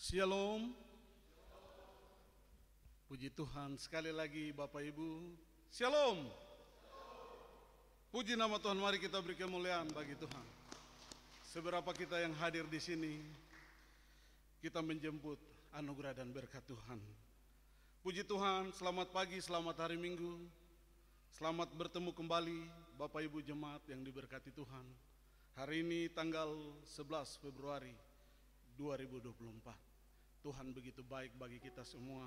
Shalom. Puji Tuhan, sekali lagi Bapak Ibu. Shalom. Puji nama Tuhan, mari kita beri kemuliaan bagi Tuhan. Seberapa kita yang hadir di sini, kita menjemput anugerah dan berkat Tuhan. Puji Tuhan, selamat pagi, selamat hari Minggu. Selamat bertemu kembali Bapak Ibu jemaat yang diberkati Tuhan. Hari ini tanggal 11 Februari 2024. Tuhan begitu baik bagi kita semua.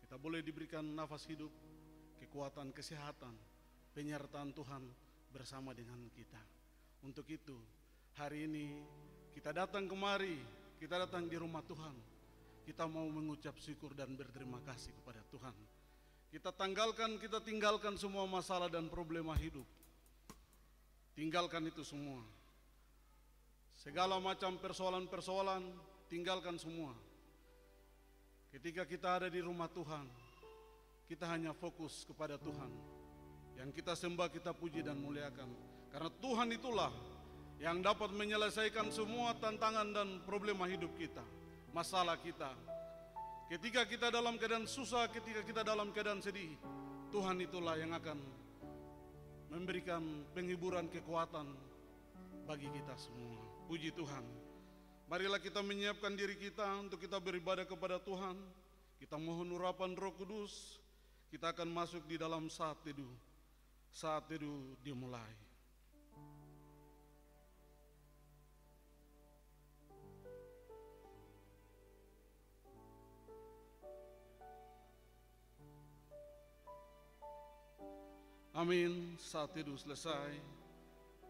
Kita boleh diberikan nafas hidup, kekuatan, kesehatan, penyertaan Tuhan bersama dengan kita. Untuk itu, hari ini kita datang kemari, kita datang di rumah Tuhan. Kita mau mengucap syukur dan berterima kasih kepada Tuhan. Kita tinggalkan semua masalah dan problema hidup. Tinggalkan itu semua. Segala macam persoalan-persoalan, tinggalkan semua. Ketika kita ada di rumah Tuhan, kita hanya fokus kepada Tuhan. Yang kita sembah, kita puji dan muliakan. Karena Tuhan itulah yang dapat menyelesaikan semua tantangan dan problema hidup kita, masalah kita. Ketika kita dalam keadaan susah, ketika kita dalam keadaan sedih, Tuhan itulah yang akan memberikan penghiburan, kekuatan bagi kita semua. Puji Tuhan. Marilah kita menyiapkan diri kita untuk kita beribadah kepada Tuhan. Kita mohon urapan Roh Kudus. Kita akan masuk di dalam saat teduh. Saat teduh dimulai. Amin. Saat teduh selesai.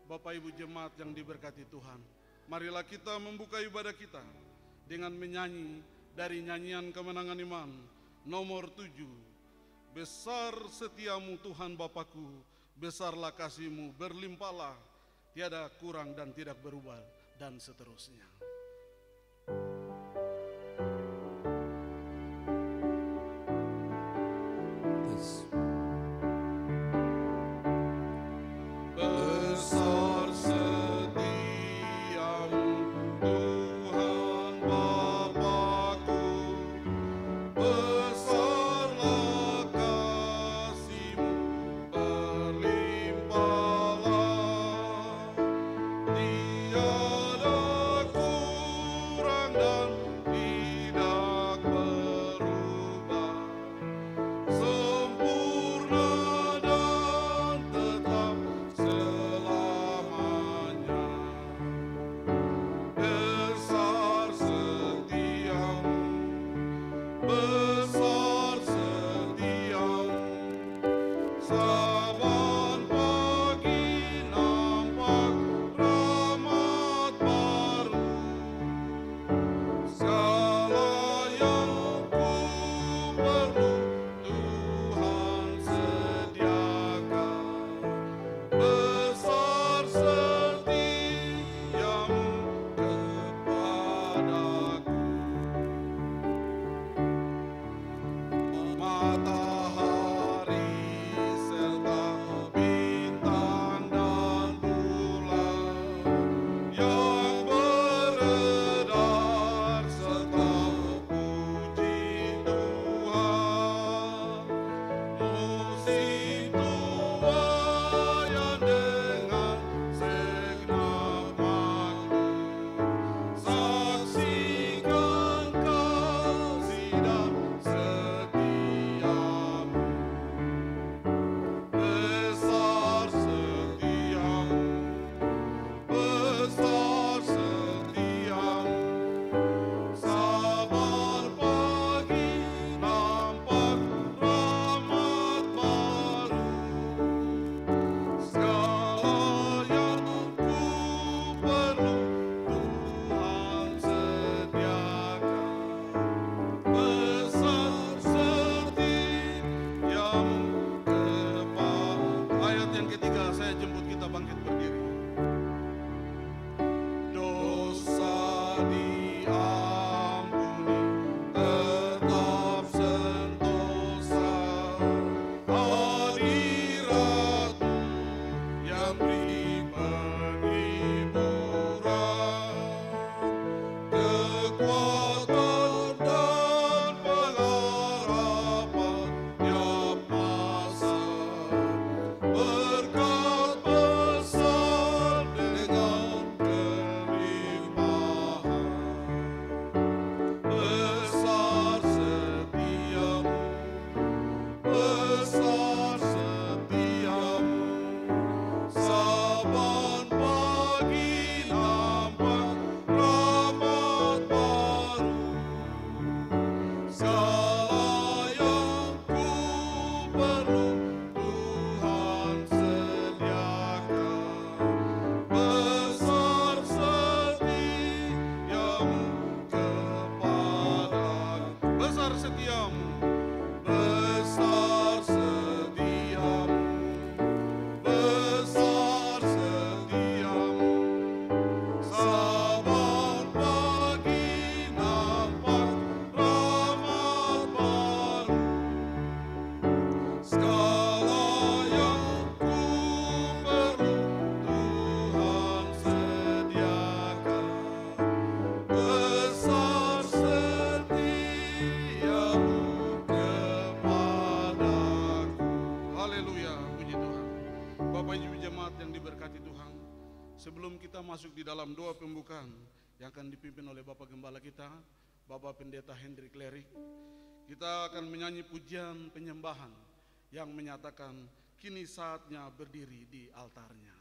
Bapak Ibu jemaat yang diberkati Tuhan, marilah kita membuka ibadah kita dengan menyanyi dari nyanyian kemenangan iman nomor 7. Besar setiamu Tuhan Bapakku, besarlah kasih-Mu, berlimpahlah, tiada kurang dan tidak berubah, dan seterusnya. Tiada dalam doa pembukaan yang akan dipimpin oleh Bapak Gembala kita, Bapak Pendeta Hendrik Lerik. Kita akan menyanyi pujian penyembahan yang menyatakan kini saatnya berdiri di altarnya.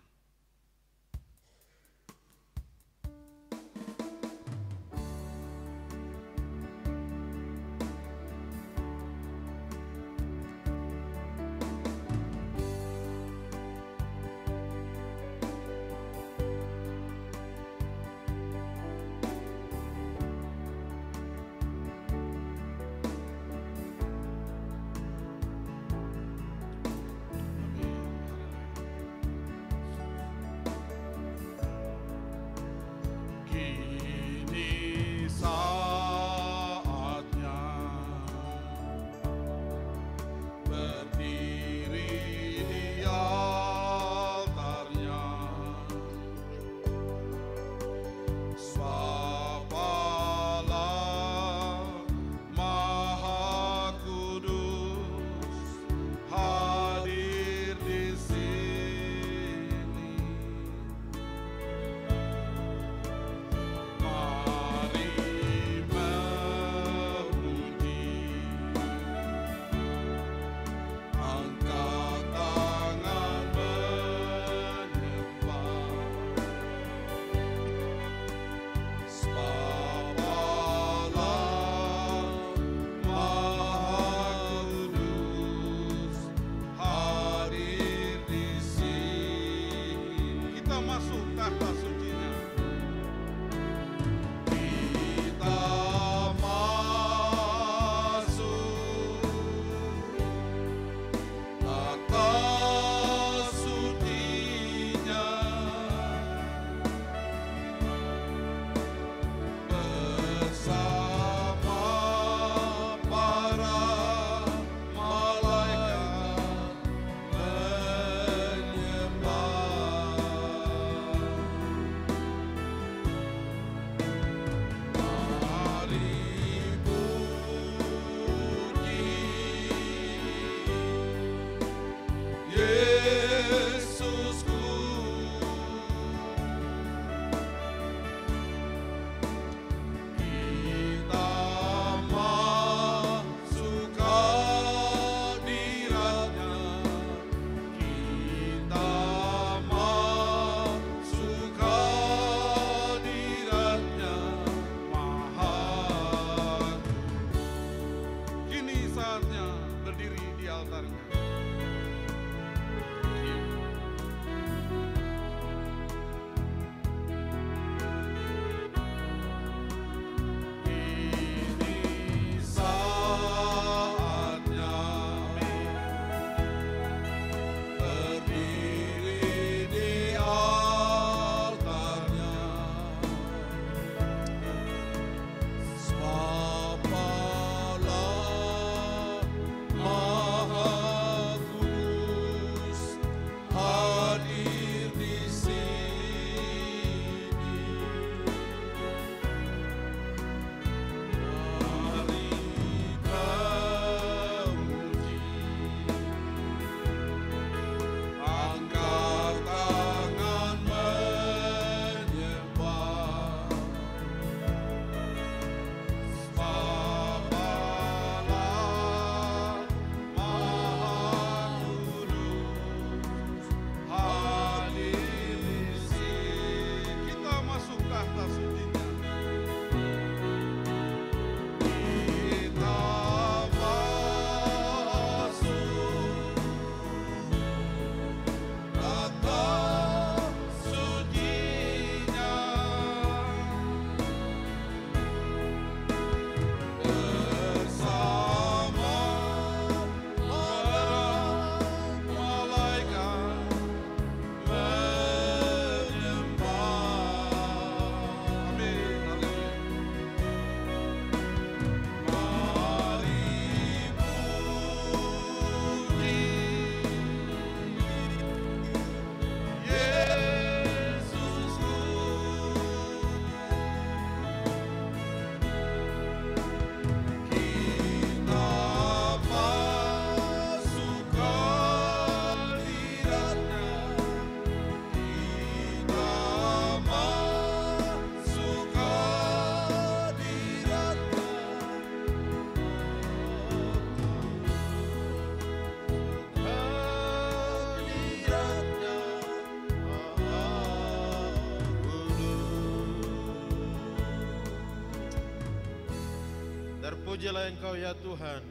Terpujilah Engkau ya Tuhan,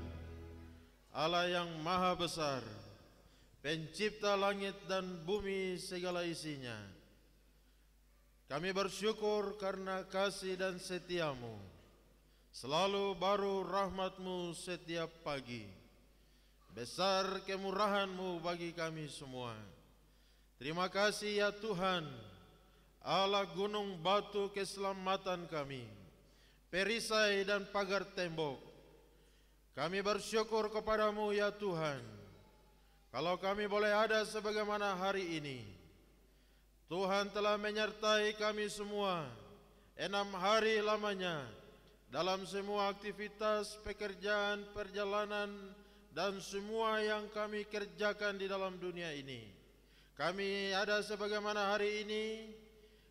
Allah yang maha besar, pencipta langit dan bumi segala isinya. Kami bersyukur karena kasih dan setia-Mu. Selalu baru rahmat-Mu setiap pagi. Besar kemurahan-Mu bagi kami semua. Terima kasih ya Tuhan, Allah gunung batu keselamatan kami, perisai dan pagar tembok. Kami bersyukur kepadamu ya Tuhan, kalau kami boleh ada sebagaimana hari ini. Tuhan telah menyertai kami semua 6 hari lamanya dalam semua aktivitas, pekerjaan, perjalanan, dan semua yang kami kerjakan di dalam dunia ini. Kami ada sebagaimana hari ini.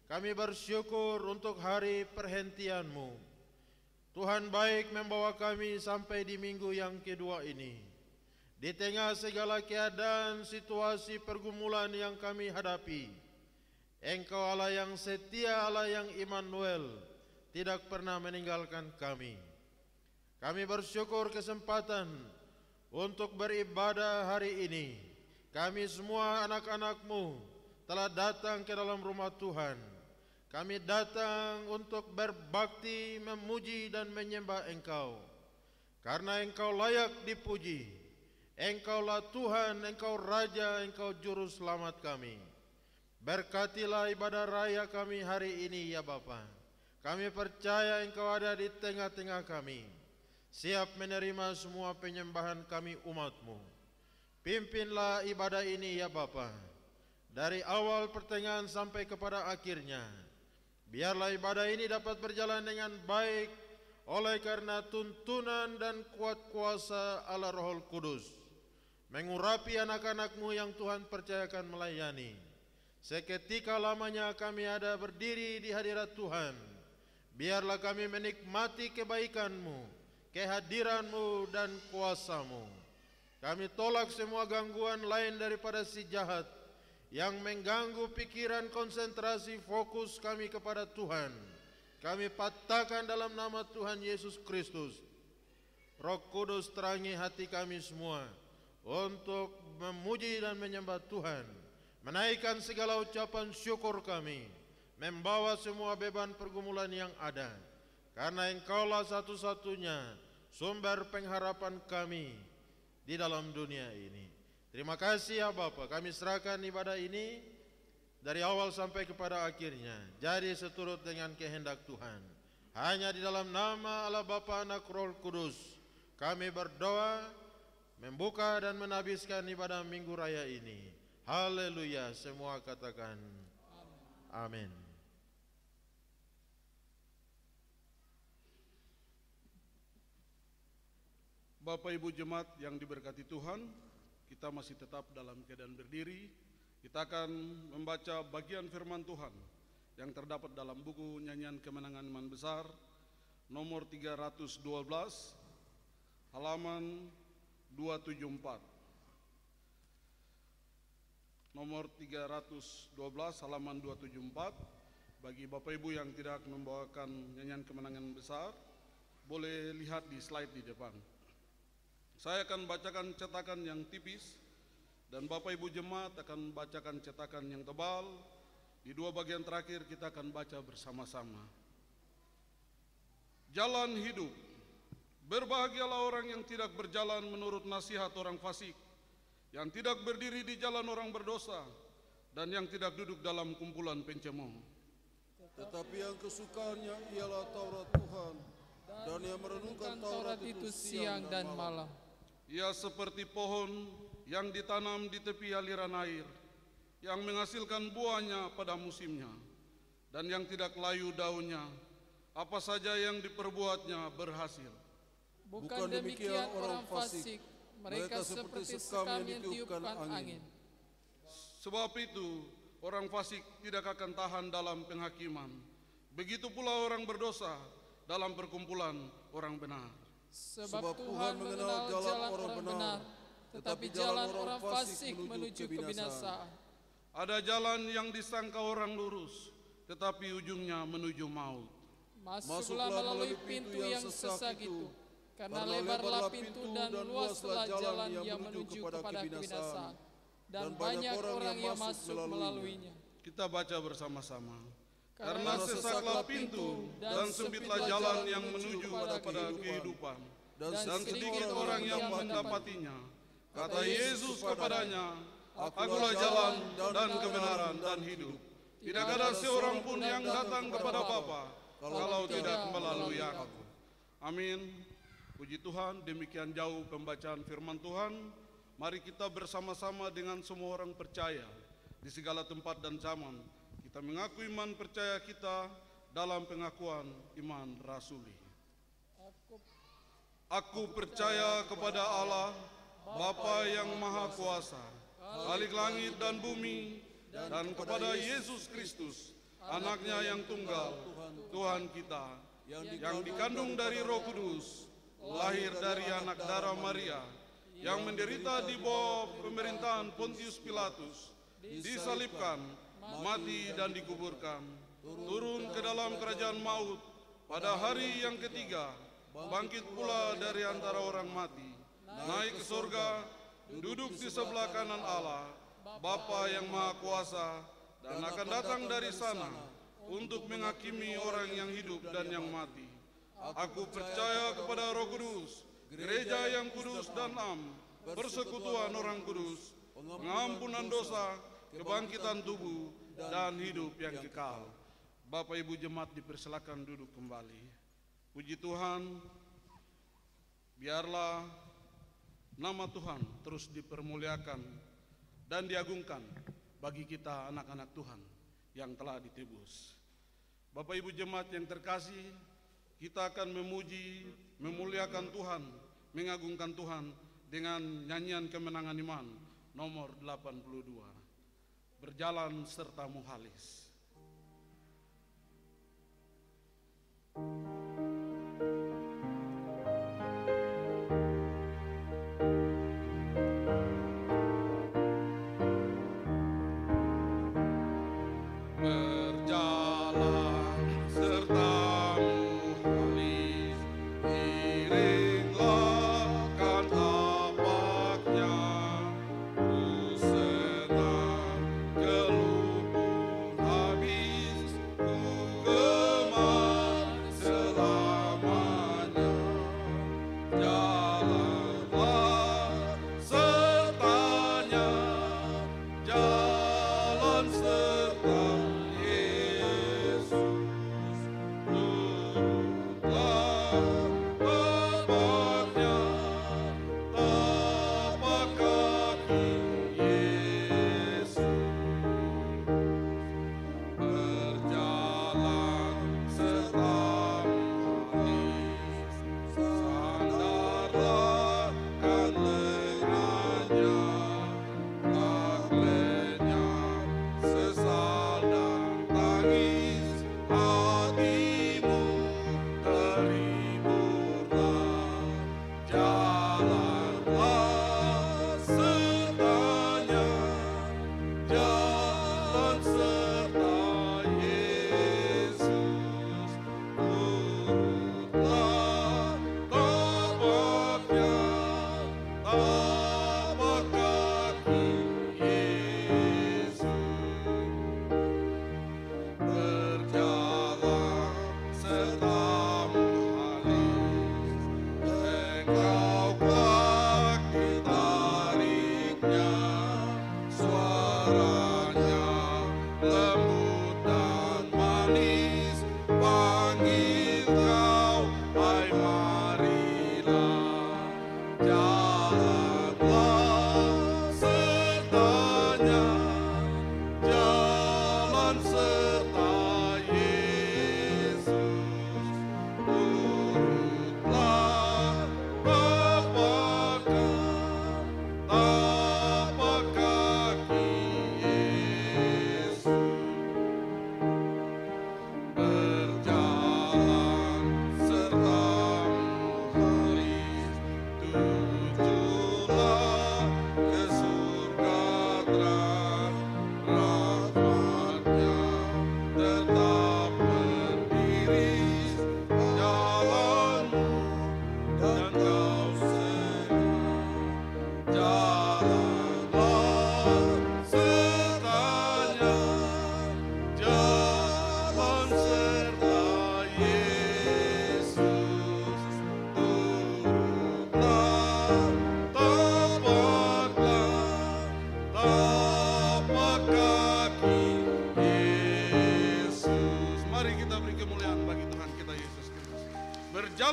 Kami bersyukur untuk hari perhentian-Mu. Tuhan baik membawa kami sampai di minggu yang kedua ini. Di tengah segala keadaan, situasi, pergumulan yang kami hadapi, Engkau Allah yang setia, Allah yang Immanuel, tidak pernah meninggalkan kami. Kami bersyukur kesempatan untuk beribadah hari ini. Kami semua anak-anak-Mu telah datang ke dalam rumah Tuhan. Kami datang untuk berbakti, memuji dan menyembah Engkau. Karena Engkau layak dipuji. Engkaulah Tuhan, Engkau Raja, Engkau Juru Selamat kami. Berkatilah ibadah raya kami hari ini ya Bapa. Kami percaya Engkau ada di tengah-tengah kami, siap menerima semua penyembahan kami umat-Mu. Pimpinlah ibadah ini ya Bapa, dari awal pertengahan sampai kepada akhirnya. Biarlah ibadah ini dapat berjalan dengan baik oleh karena tuntunan dan kuat kuasa Allah Roh Kudus. Mengurapi anak-anak-Mu yang Tuhan percayakan melayani. Seketika lamanya kami ada berdiri di hadirat Tuhan. Biarlah kami menikmati kebaikan-Mu, kehadiran-Mu dan kuasa-Mu. Kami tolak semua gangguan lain daripada si jahat yang mengganggu pikiran, konsentrasi, fokus kami kepada Tuhan. Kami patahkan dalam nama Tuhan Yesus Kristus. Roh Kudus terangi hati kami semua untuk memuji dan menyembah Tuhan, menaikkan segala ucapan syukur kami, membawa semua beban pergumulan yang ada, karena Engkaulah satu-satunya sumber pengharapan kami di dalam dunia ini. Terima kasih ya Bapa, kami serahkan ibadah ini dari awal sampai kepada akhirnya. Jadi seturut dengan kehendak Tuhan. Hanya di dalam nama Allah Bapa, Anak, Roh Kudus kami berdoa, membuka dan menhabiskan ibadah Minggu Raya ini. Haleluya, semua katakan amin. Bapak Ibu Jemaat yang diberkati Tuhan, kita masih tetap dalam keadaan berdiri. Kita akan membaca bagian firman Tuhan yang terdapat dalam buku Nyanyian Kemenangan Iman Besar nomor 312 halaman 274. Nomor 312 halaman 274. Bagi Bapak Ibu yang tidak membawakan Nyanyian Kemenangan Besar, boleh lihat di slide di depan. Saya akan bacakan cetakan yang tipis dan Bapak Ibu Jemaat akan bacakan cetakan yang tebal. Di dua bagian terakhir kita akan baca bersama-sama. Jalan hidup. Berbahagialah orang yang tidak berjalan menurut nasihat orang fasik, yang tidak berdiri di jalan orang berdosa, dan yang tidak duduk dalam kumpulan pencemooh. Tetapi yang kesukaannya ialah Taurat Tuhan, dan yang merenungkan Taurat itu siang dan malam. Ia seperti pohon yang ditanam di tepi aliran air, yang menghasilkan buahnya pada musimnya, dan yang tidak layu daunnya, apa saja yang diperbuatnya berhasil. Bukan demikian orang fasik, mereka seperti sekam yang ditiupkan angin. Sebab itu orang fasik tidak akan tahan dalam penghakiman, begitu pula orang berdosa dalam perkumpulan orang benar. Sebab Tuhan mengenal jalan orang benar, tetapi jalan orang fasik menuju kebinasaan. Ada jalan yang disangka orang lurus, tetapi ujungnya menuju maut. Masuklah melalui pintu yang sesak itu, Karena lebarlah pintu dan luaslah jalan yang menuju kepada kebinasaan, dan banyak orang yang masuk melaluinya. Kita baca bersama-sama. Karena sesaklah pintu dan sempitlah jalan yang menuju kepada kehidupan, dan sedikit orang yang mendapatinya. Kata Yesus kepadanya, Akulah jalan dan kebenaran dan hidup. Tidak ada seorang pun yang datang kepada Bapa kalau tidak melalui Aku. Amin. Puji Tuhan, demikian jauh pembacaan firman Tuhan. Mari kita bersama-sama dengan semua orang percaya di segala tempat dan zaman. Kita mengaku iman percaya kita dalam pengakuan iman rasuli. Aku percaya kepada Allah, Bapa yang Maha Kuasa, Khalik langit dan bumi, dan kepada Yesus Kristus, Anaknya yang tunggal, Tuhan kita, yang dikandung dari Roh Kudus, lahir dari anak darah Maria, yang menderita di bawah pemerintahan Pontius Pilatus, disalibkan, mati dan dikuburkan, turun ke dalam kerajaan maut, pada hari yang ketiga, bangkit pula dari antara orang mati, naik ke surga, duduk di sebelah kanan Allah, Bapa yang Maha Kuasa, dan akan datang dari sana untuk menghakimi orang yang hidup dan yang mati. Aku percaya kepada Roh Kudus, gereja yang kudus dan am, persekutuan orang kudus, pengampunan dosa, kebangkitan tubuh, dan hidup yang kekal. Bapak Ibu jemaat dipersilakan duduk kembali. Puji Tuhan, biarlah nama Tuhan terus dipermuliakan dan diagungkan bagi kita anak-anak Tuhan yang telah ditebus. Bapak Ibu jemaat yang terkasih, kita akan memuji, memuliakan Tuhan, mengagungkan Tuhan dengan nyanyian kemenangan iman nomor 82. Berjalan sertamu halis. Ku senang gelubung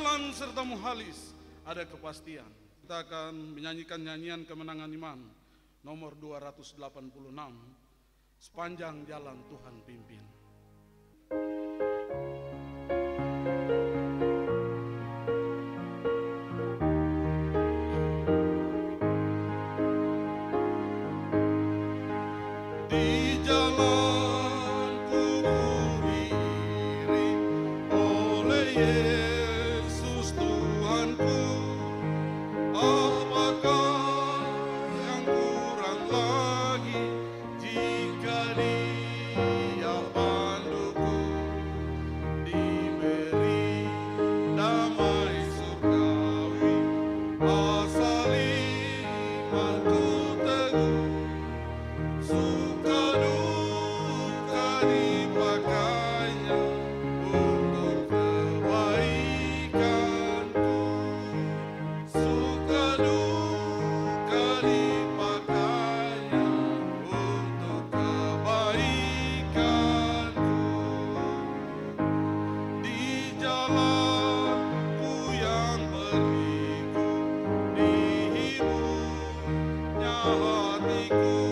jalan serta muhalis ada kepastian. Kita akan menyanyikan nyanyian kemenangan iman nomor 286, sepanjang jalan Tuhan pimpin. Di jalan ku diiring oleh Yesus Tuhanku, apakah yang kurang lagi jika Dia panduku, diberi damai surgawi, asal imanku teguh. Suka duka dipakainya untuk kebaikanku. Suka duka dipakainya untuk kebaikanku. Di jalanku yang berliku, dihiburnya hatiku.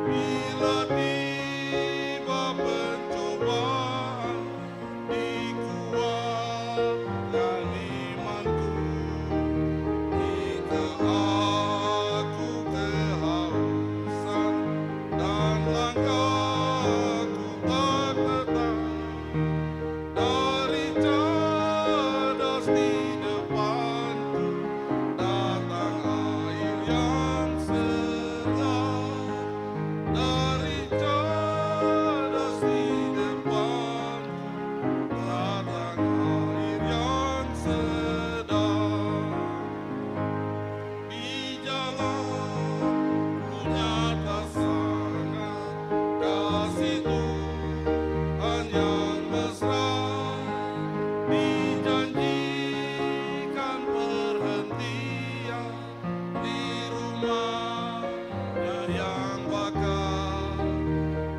Bila tiba pencobaan, dikuatkan imanku. Jika aku kehausan dan langkahku tak tetap, dari cadas di depanku datang air yang segar. Dari cadas di depanku datang air yang sedang. Di jalanku nyata sangat kasih Tuhan yang mesra, dijanjikan perhentian di rumahnya yang bakal.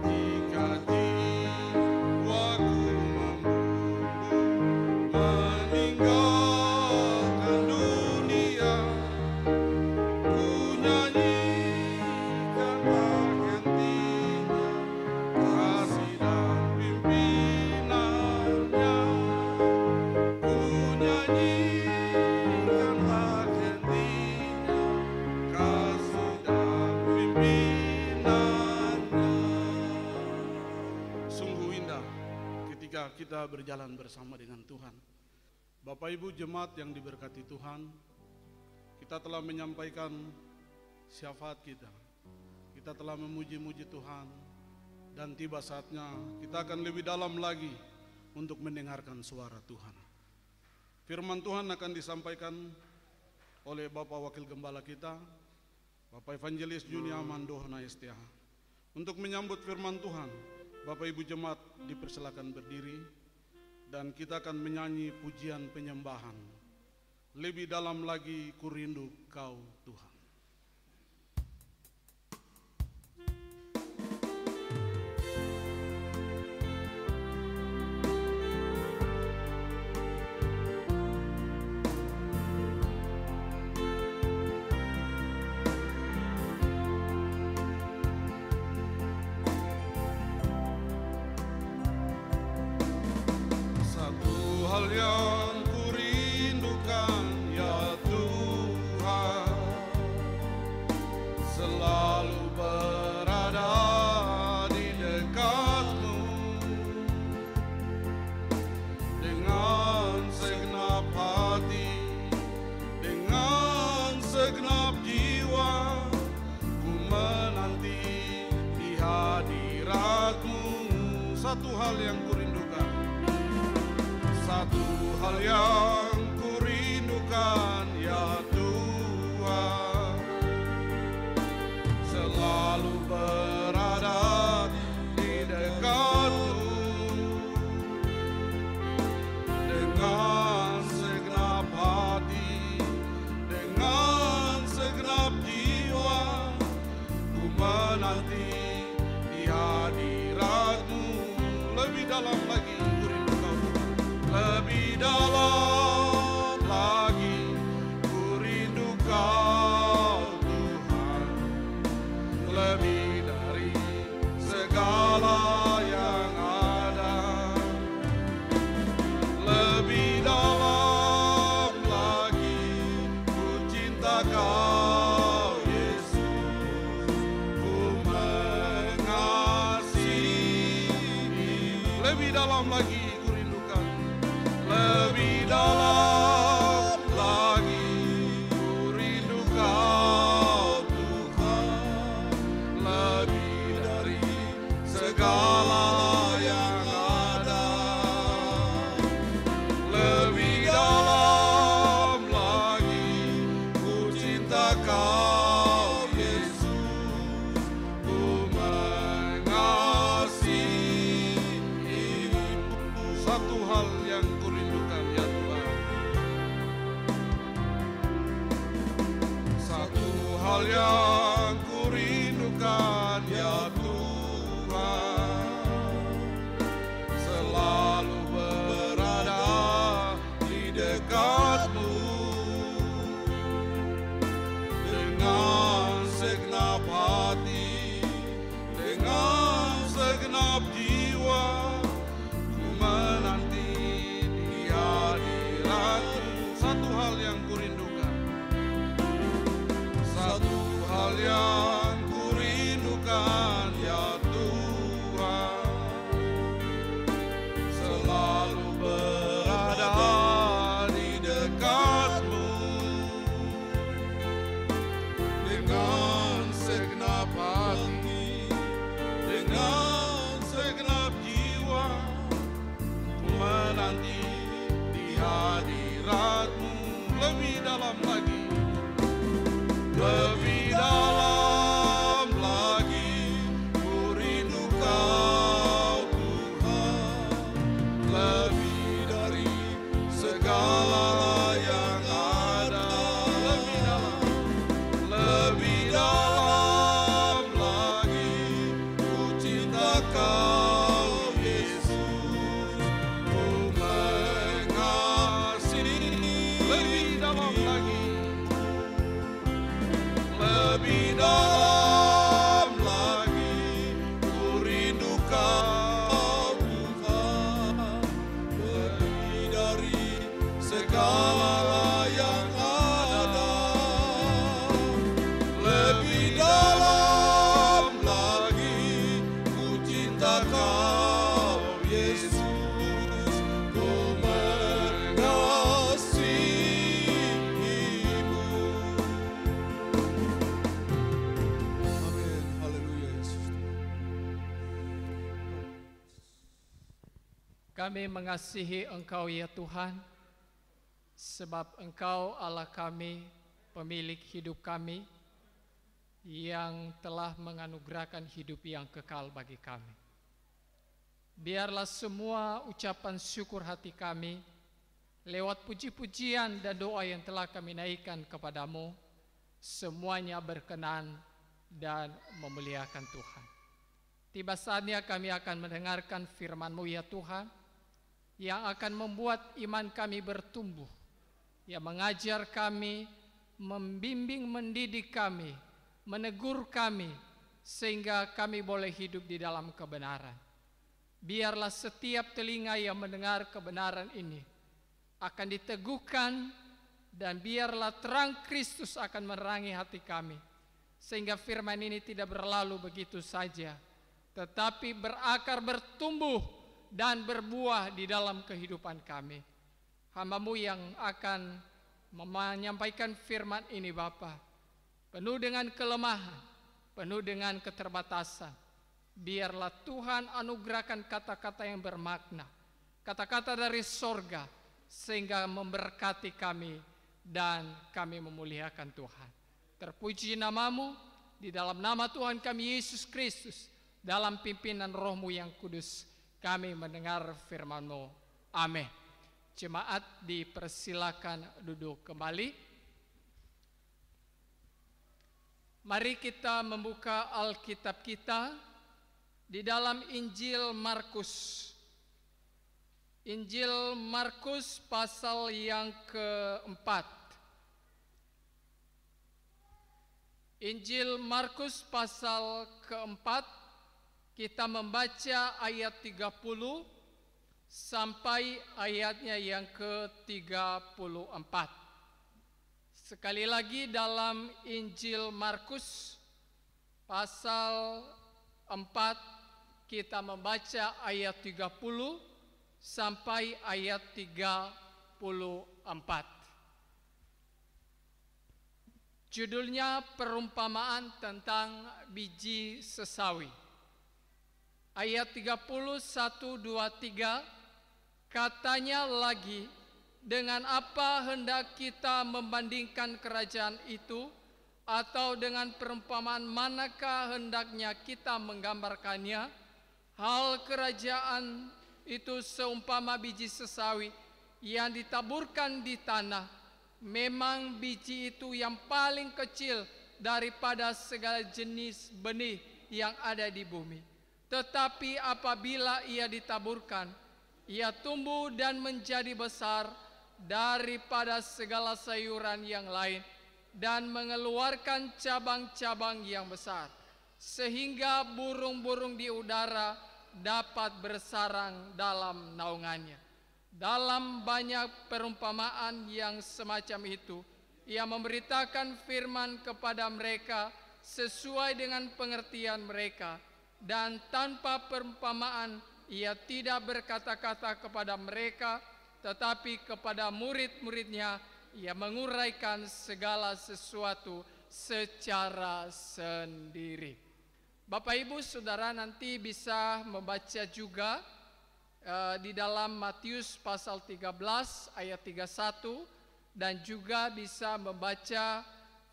Jika jiwaku membumbu meninggalkan dunia, ku nyanyikan tak hentinya kasih dan pimpinannya. Ku nyanyikan tak hentinya kasih dan pimpinannya. Sungguh indah ketika kita berjalan bersama dengan Tuhan. Bapak Ibu jemaat yang diberkati Tuhan, kita telah menyampaikan syafaat kita. Kita telah memuji-muji Tuhan, dan tiba saatnya kita akan lebih dalam lagi untuk mendengarkan suara Tuhan. Firman Tuhan akan disampaikan oleh Bapak Wakil Gembala kita, Bapak Evangelis Junia Mandohna STH. Untuk menyambut firman Tuhan, Bapak Ibu jemaat dipersilakan berdiri, dan kita akan menyanyi pujian penyembahan. Lebih dalam lagi ku rindu Kau Tuhan. Hal yang ku rindukan ya Tuhan, selalu berada di dekat-Mu, dengan segenap hati, dengan segenap jiwa, ku menanti di hadirat-Mu. Satu hal yang ku rindukan, satu hal yang ku rindukan ya Tuhan, selalu berada di dekat-Mu, dengan segenap hati, dengan segenap jiwa, ku menanti di hadirat-Mu. Lebih dalam lagi ku rindu Kau Tuhan, lebih dalam hal yang kurindukan ya Tuhan, selalu berada di dekat-Mu dengan segenap hati, dengan segenap jiwa, ku menanti di hadirat-Mu. Satu hal yang kurindukan, satu hal yang kurindukan ya Tuhan, selalu berada di dekat-Mu dengan segenap hati, dengan segenap jiwa, ku menanti di hadirat-Mu. Lebih dalam lagi, lebih dalam lagi, ku rindu Kau Tuhan, lebih dari segala yang ada. Lebih dalam lagi, ku cinta Kau Yesus, ku mengasihi. Lebih dalam lagi, lebih dalam lagi, ku rindu Kau Tuhan, lebih dari segala yang ada. Lebih dalam lagi, ku cinta Kau Yesus, ku mengasihi-Mu. Amin. Haleluya Yesus. Kami mengasihi Engkau ya Tuhan, sebab Engkau Allah kami, pemilik hidup kami, yang telah menganugerahkan hidup yang kekal bagi kami. Biarlah semua ucapan syukur hati kami, lewat puji-pujian dan doa yang telah kami naikkan kepadamu, semuanya berkenan dan memuliakan Tuhan. Tiba saatnya kami akan mendengarkan firman-Mu ya Tuhan, yang akan membuat iman kami bertumbuh, yang mengajar kami, membimbing, mendidik kami, menegur kami, sehingga kami boleh hidup di dalam kebenaran. Biarlah setiap telinga yang mendengar kebenaran ini akan diteguhkan, dan biarlah terang Kristus akan menerangi hati kami, sehingga firman ini tidak berlalu begitu saja, tetapi berakar, bertumbuh, dan berbuah di dalam kehidupan kami. Hamba-Mu yang akan menyampaikan firman ini Bapa, penuh dengan kelemahan, penuh dengan keterbatasan. Biarlah Tuhan anugerahkan kata-kata yang bermakna, kata-kata dari sorga, sehingga memberkati kami dan kami memuliakan Tuhan. Terpuji nama-Mu, di dalam nama Tuhan kami Yesus Kristus, dalam pimpinan Roh-Mu yang kudus, kami mendengar firman-Mu. Amin. Jemaat dipersilakan duduk kembali. Mari kita membuka Alkitab kita di dalam Injil Markus. Injil Markus pasal yang keempat. Injil Markus pasal keempat, kita membaca ayat 30 sampai ayatnya yang ke-34. Sekali lagi dalam Injil Markus pasal 4, kita membaca ayat 30 sampai ayat 34. Judulnya perumpamaan tentang biji sesawi. Ayat 31, 2, 3, katanya lagi, dengan apa hendak kita membandingkan kerajaan itu, atau dengan perumpamaan manakah hendaknya kita menggambarkannya? Hal kerajaan itu seumpama biji sesawi yang ditaburkan di tanah. Memang biji itu yang paling kecil daripada segala jenis benih yang ada di bumi. Tetapi apabila ia ditaburkan, ia tumbuh dan menjadi besar daripada segala sayuran yang lain dan mengeluarkan cabang-cabang yang besar, sehingga burung-burung di udara dapat bersarang dalam naungannya. Dalam banyak perumpamaan yang semacam itu, ia memberitakan firman kepada mereka sesuai dengan pengertian mereka, dan tanpa perumpamaan ia tidak berkata-kata kepada mereka, tetapi kepada murid-muridnya ia menguraikan segala sesuatu secara sendiri. Bapak Ibu Saudara nanti bisa membaca juga di dalam Matius pasal 13 ayat 31, dan juga bisa membaca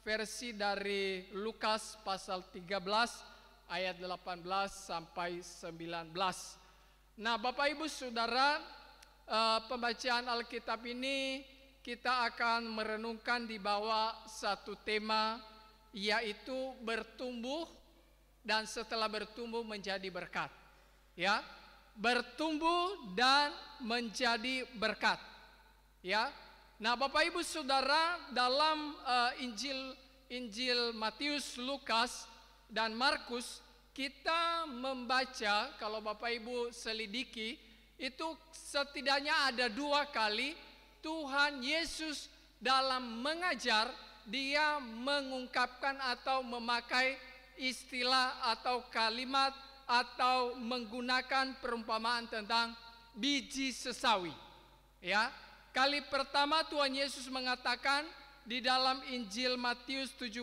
versi dari Lukas pasal 13 ayat 18 sampai 19. Nah, Bapak Ibu Saudara, pembacaan Alkitab ini kita akan merenungkan di bawah satu tema, yaitu bertumbuh dan setelah bertumbuh menjadi berkat. Ya, bertumbuh dan menjadi berkat. Ya. Nah, Bapak Ibu Saudara, dalam Injil Matius, Lukas, dan Markus, kita membaca, kalau Bapak Ibu selidiki, itu setidaknya ada 2 kali Tuhan Yesus dalam mengajar, dia mengungkapkan atau memakai istilah atau kalimat atau menggunakan perumpamaan tentang biji sesawi. Ya. Kali pertama Tuhan Yesus mengatakan di dalam Injil Matius 17,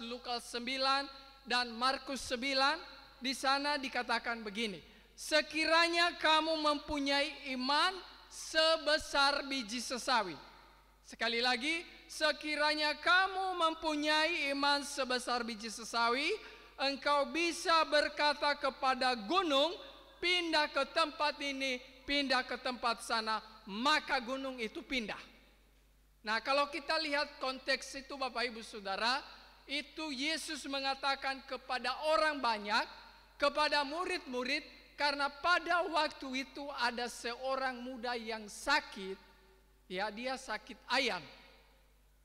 Lukas 9, dan Markus 9, di sana dikatakan begini, sekiranya kamu mempunyai iman sebesar biji sesawi. Sekali lagi, sekiranya kamu mempunyai iman sebesar biji sesawi, engkau bisa berkata kepada gunung, pindah ke tempat ini, pindah ke tempat sana, maka gunung itu pindah. Nah, kalau kita lihat konteks itu Bapak Ibu Saudara, itu Yesus mengatakan kepada orang banyak, kepada murid-murid, karena pada waktu itu ada seorang muda yang sakit, ya, dia sakit ayam.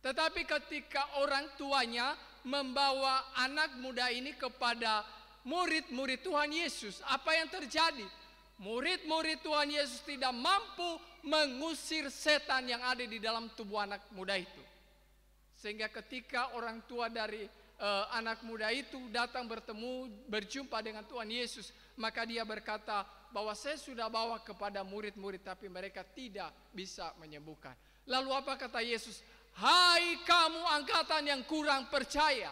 Tetapi ketika orang tuanya membawa anak muda ini kepada murid-murid Tuhan Yesus, apa yang terjadi? Murid-murid Tuhan Yesus tidak mampu mengusir setan yang ada di dalam tubuh anak muda itu. Sehingga ketika orang tua dari anak muda itu datang berjumpa dengan Tuhan Yesus, maka dia berkata bahwa saya sudah bawa kepada murid-murid tapi mereka tidak bisa menyembuhkan. Lalu apa kata Yesus? Hai kamu angkatan yang kurang percaya.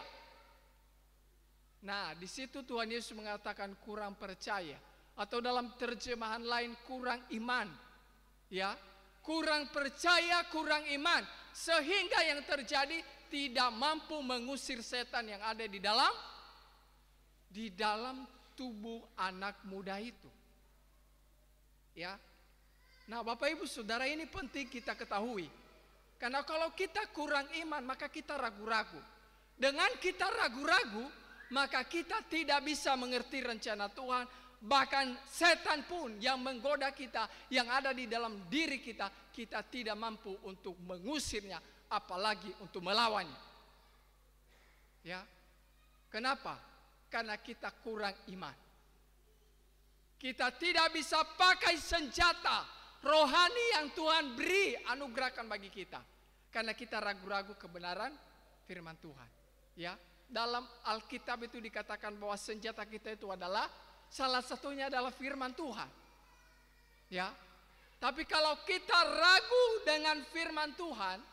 Nah, di situ Tuhan Yesus mengatakan kurang percaya, atau dalam terjemahan lain kurang iman. Ya, kurang percaya, kurang iman, sehingga yang terjadi tidak mampu mengusir setan yang ada di dalam tubuh anak muda itu. Ya. Nah, Bapak Ibu Saudara, ini penting kita ketahui. Karena kalau kita kurang iman, maka kita ragu-ragu. Dengan kita ragu-ragu, maka kita tidak bisa mengerti rencana Tuhan. Bahkan setan pun yang menggoda kita, yang ada di dalam diri kita, kita tidak mampu untuk mengusirnya, apalagi untuk melawannya. Ya. Kenapa? Karena kita kurang iman. Kita tidak bisa pakai senjata rohani yang Tuhan beri, anugerahkan bagi kita. Karena kita ragu-ragu kebenaran firman Tuhan. Ya. Dalam Alkitab itu dikatakan bahwa senjata kita itu adalah, salah satunya adalah firman Tuhan. Ya. Tapi kalau kita ragu dengan firman Tuhan,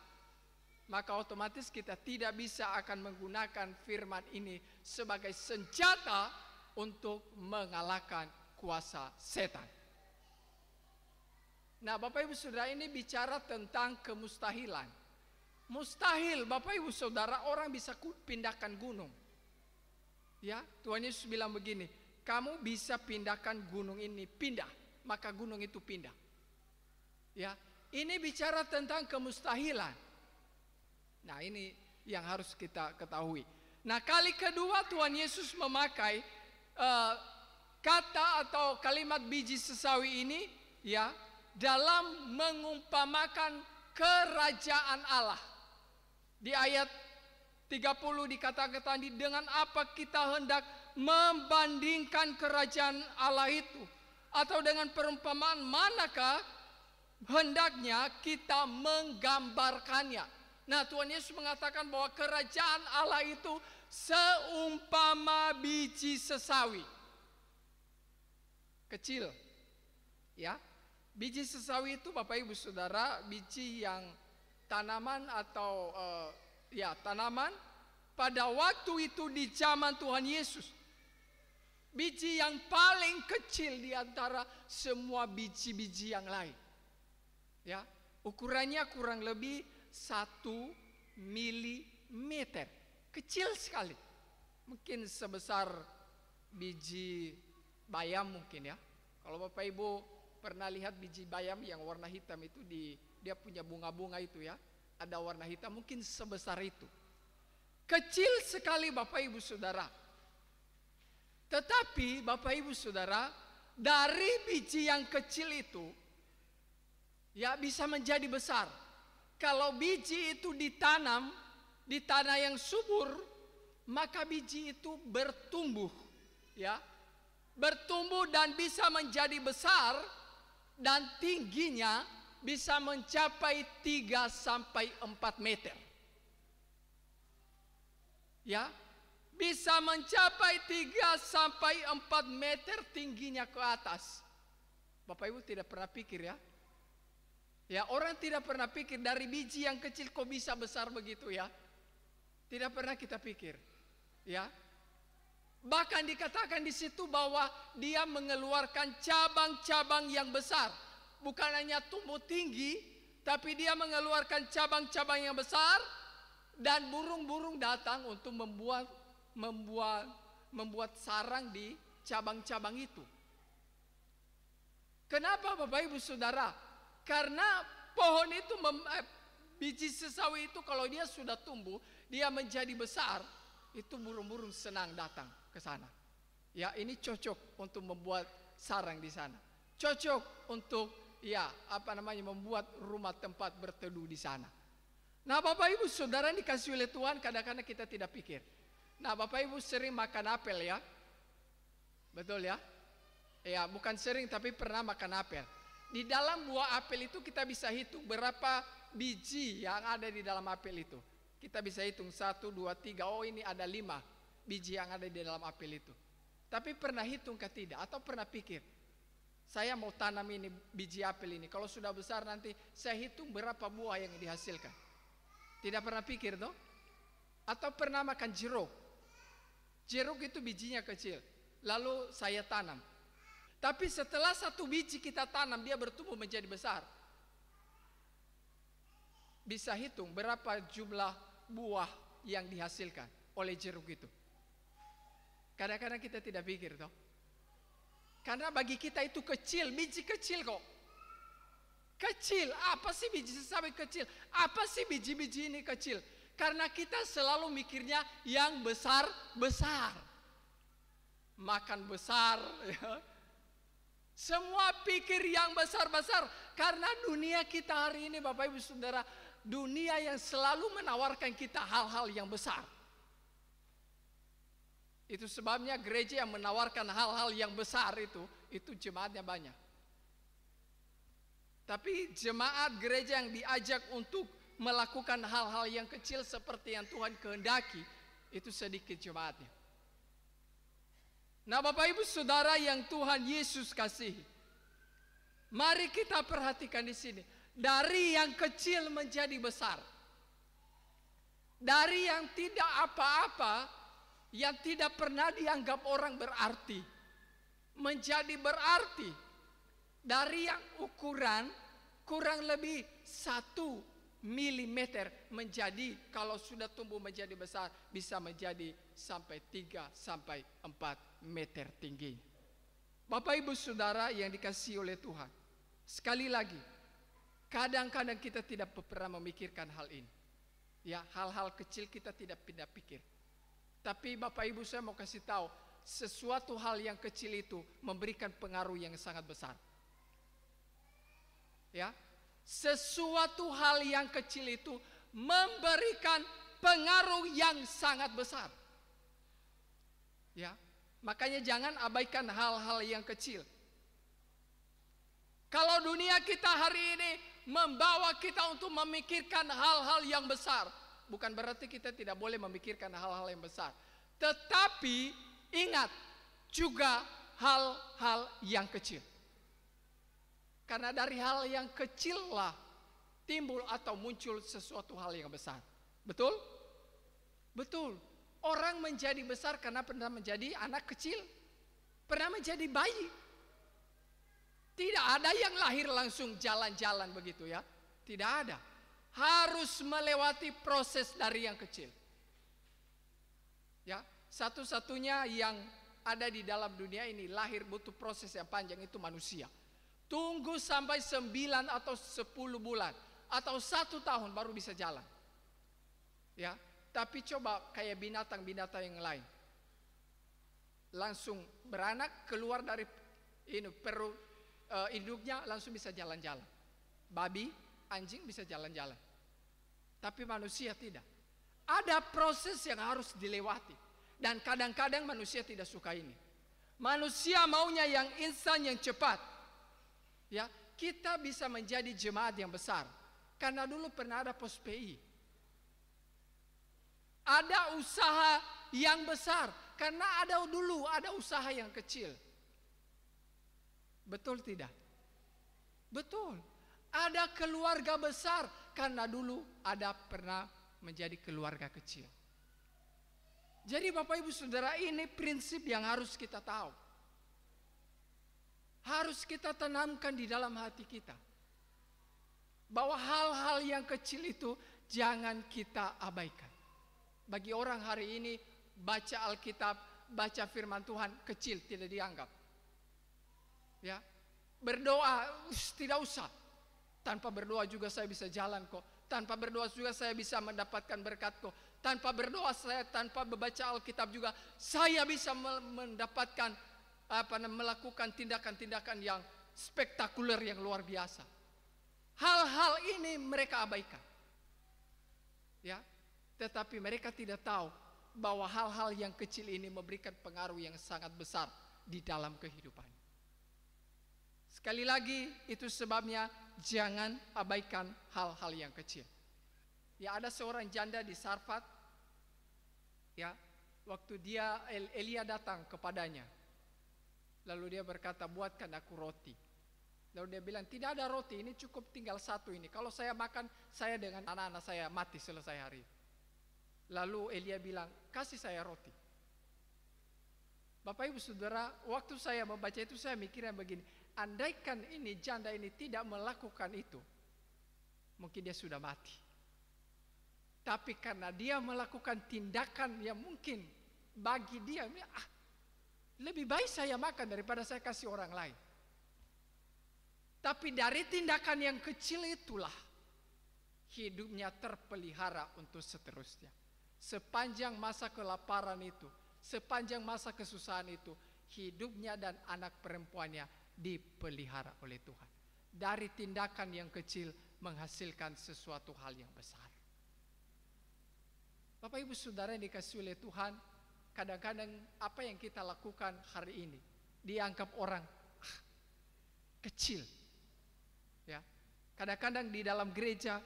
maka otomatis kita tidak bisa akan menggunakan firman ini sebagai senjata untuk mengalahkan kuasa setan. Nah, Bapak Ibu Saudara, ini bicara tentang kemustahilan. Mustahil Bapak Ibu Saudara orang bisa pindahkan gunung. Ya, Tuhan Yesus bilang begini, kamu bisa pindahkan gunung ini, pindah, maka gunung itu pindah. Ya, ini bicara tentang kemustahilan. Nah, ini yang harus kita ketahui. Nah, kali kedua Tuhan Yesus memakai kata atau kalimat biji sesawi ini ya dalam mengumpamakan kerajaan Allah. Di ayat 30 dikatakan tadi, dengan apa kita hendak membandingkan kerajaan Allah itu, atau dengan perumpamaan manakah hendaknya kita menggambarkannya. Nah, Tuhan Yesus mengatakan bahwa kerajaan Allah itu seumpama biji sesawi. Kecil. Ya. Biji sesawi itu Bapak Ibu Saudara, biji yang tanaman atau tanaman pada waktu itu di zaman Tuhan Yesus. Biji yang paling kecil di antara semua biji-biji yang lain. Ya, ukurannya kurang lebih 1 milimeter. Kecil sekali. Mungkin sebesar biji bayam mungkin ya. Kalau Bapak Ibu pernah lihat biji bayam yang warna hitam itu, dia punya bunga-bunga itu ya, ada warna hitam, mungkin sebesar itu. Kecil sekali Bapak Ibu Saudara. Tetapi Bapak Ibu Saudara, dari biji yang kecil itu ya bisa menjadi besar. Kalau biji itu ditanam di tanah yang subur, maka biji itu bertumbuh ya. Bertumbuh dan bisa menjadi besar, dan tingginya bisa mencapai 3 sampai 4 meter. Ya, bisa mencapai 3 sampai 4 meter tingginya ke atas. Bapak Ibu tidak pernah pikir ya? Ya, orang tidak pernah pikir dari biji yang kecil kok bisa besar begitu ya? Tidak pernah kita pikir. Ya. Bahkan dikatakan di situ bahwa dia mengeluarkan cabang-cabang yang besar. Bukan hanya tumbuh tinggi, tapi dia mengeluarkan cabang-cabang yang besar, dan burung-burung datang untuk membuat sarang di cabang-cabang itu. Kenapa Bapak Ibu Saudara? Karena pohon itu biji sesawi itu kalau dia sudah tumbuh, dia menjadi besar, itu burung-burung senang datang ke sana. Ya, ini cocok untuk membuat sarang di sana. Cocok untuk membuat rumah tempat berteduh di sana. Nah, Bapak Ibu Saudara dikasih oleh Tuhan, kadang-kadang kita tidak pikir. Nah, Bapak Ibu sering makan apel ya? Betul ya? Ya, bukan sering tapi pernah makan apel. Di dalam buah apel itu kita bisa hitung berapa biji yang ada di dalam apel itu. Kita bisa hitung 1, 2, 3, oh ini ada 5 biji yang ada di dalam apel itu. Tapi pernah hitung ke tidak? Atau pernah pikir, saya mau tanam ini biji apel ini, kalau sudah besar nanti saya hitung berapa buah yang dihasilkan. Tidak pernah pikir toh? Atau pernah makan jeruk? Jeruk itu bijinya kecil, lalu saya tanam. Tapi setelah 1 biji kita tanam, dia bertumbuh menjadi besar. Bisa hitung berapa jumlah buah yang dihasilkan oleh jeruk itu. Kadang-kadang kita tidak pikir toh. Karena bagi kita itu kecil, biji kecil kok. Kecil, apa sih biji sesawi kecil? Apa sih biji-biji ini kecil? Karena kita selalu mikirnya yang besar-besar. Makan besar ya. Semua pikir yang besar-besar. Karena dunia kita hari ini Bapak Ibu Saudara, dunia yang selalu menawarkan kita hal-hal yang besar. Itu sebabnya gereja yang menawarkan hal-hal yang besar itu jemaatnya banyak. Tapi jemaat gereja yang diajak untuk melakukan hal-hal yang kecil seperti yang Tuhan kehendaki, itu sedikit jemaatnya. Nah, Bapak Ibu Saudara yang Tuhan Yesus kasihi, mari kita perhatikan di sini. Dari yang kecil menjadi besar. Dari yang tidak apa-apa, yang tidak pernah dianggap orang berarti, menjadi berarti. Dari yang ukuran kurang lebih 1 milimeter menjadi, kalau sudah tumbuh menjadi besar, bisa menjadi sampai 3 sampai 4 meter tinggi. Bapak Ibu Saudara yang dikasihi oleh Tuhan, sekali lagi, kadang-kadang kita tidak pernah memikirkan hal ini. Ya, hal-hal kecil kita tidak pindah pikir. Tapi Bapak Ibu saya mau kasih tahu, sesuatu hal yang kecil itu memberikan pengaruh yang sangat besar. Ya, sesuatu hal yang kecil itu memberikan pengaruh yang sangat besar. Ya, makanya jangan abaikan hal-hal yang kecil. Kalau dunia kita hari ini membawa kita untuk memikirkan hal-hal yang besar, bukan berarti kita tidak boleh memikirkan hal-hal yang besar. Tetapi ingat juga hal-hal yang kecil. Karena dari hal yang kecil lah timbul atau muncul sesuatu hal yang besar. Betul? Betul. Orang menjadi besar karena pernah menjadi anak kecil, pernah menjadi bayi. Tidak ada yang lahir langsung jalan-jalan begitu ya. Tidak ada. Harus melewati proses dari yang kecil. Ya, satu-satunya yang ada di dalam dunia ini lahir butuh proses yang panjang itu manusia. Tunggu sampai 9 atau 10 bulan atau 1 tahun baru bisa jalan. Ya, tapi coba kayak binatang-binatang yang lain. Langsung beranak keluar dari perut induknya langsung bisa jalan-jalan. Babi, anjing bisa jalan-jalan. Tapi manusia tidak. Ada proses yang harus dilewati. Dan kadang-kadang manusia tidak suka ini. Manusia maunya yang instan, yang cepat. Ya, kita bisa menjadi jemaat yang besar karena dulu pernah ada pos PI. Ada usaha yang besar karena dulu ada usaha yang kecil. Betul tidak? Betul. Ada keluarga besar karena dulu ada pernah menjadi keluarga kecil. Jadi Bapak Ibu Saudara, ini prinsip yang harus kita tahu. Harus kita tanamkan di dalam hati kita. Bahwa hal-hal yang kecil itu jangan kita abaikan. Bagi orang hari ini baca Alkitab, baca firman Tuhan kecil, tidak dianggap. Ya, berdoa tidak usah. Tanpa berdoa juga saya bisa jalan kok. Tanpa berdoa juga saya bisa mendapatkan berkat kok. Tanpa berdoa saya, tanpa membaca Alkitab juga saya bisa mendapatkan melakukan tindakan-tindakan yang spektakuler, yang luar biasa. Hal-hal ini mereka abaikan. Ya, tetapi mereka tidak tahu bahwa hal-hal yang kecil ini memberikan pengaruh yang sangat besar di dalam kehidupan. Sekali lagi, itu sebabnya jangan abaikan hal-hal yang kecil. Ya, ada seorang janda di Sarfat. Ya, waktu Elia datang kepadanya, lalu dia berkata, buatkan aku roti. Lalu dia bilang, tidak ada roti, ini cukup tinggal 1 ini. Kalau saya makan, saya dengan anak-anak saya mati selesai hari. Lalu Elia bilang, kasih saya roti. Bapak Ibu Saudara, waktu saya membaca itu saya mikirnya begini, andaikan ini janda ini tidak melakukan itu, mungkin dia sudah mati. Tapi karena dia melakukan tindakan yang mungkin bagi dia, lebih baik saya makan daripada saya kasih orang lain. Tapi dari tindakan yang kecil itulah hidupnya terpelihara untuk seterusnya. Sepanjang masa kelaparan itu, sepanjang masa kesusahan itu, hidupnya dan anak perempuannya dipelihara oleh Tuhan. Dari tindakan yang kecil menghasilkan sesuatu hal yang besar. Bapak Ibu Saudara yang dikasihi oleh Tuhan, kadang-kadang apa yang kita lakukan hari ini dianggap orang kecil. Ya, kadang-kadang di dalam gereja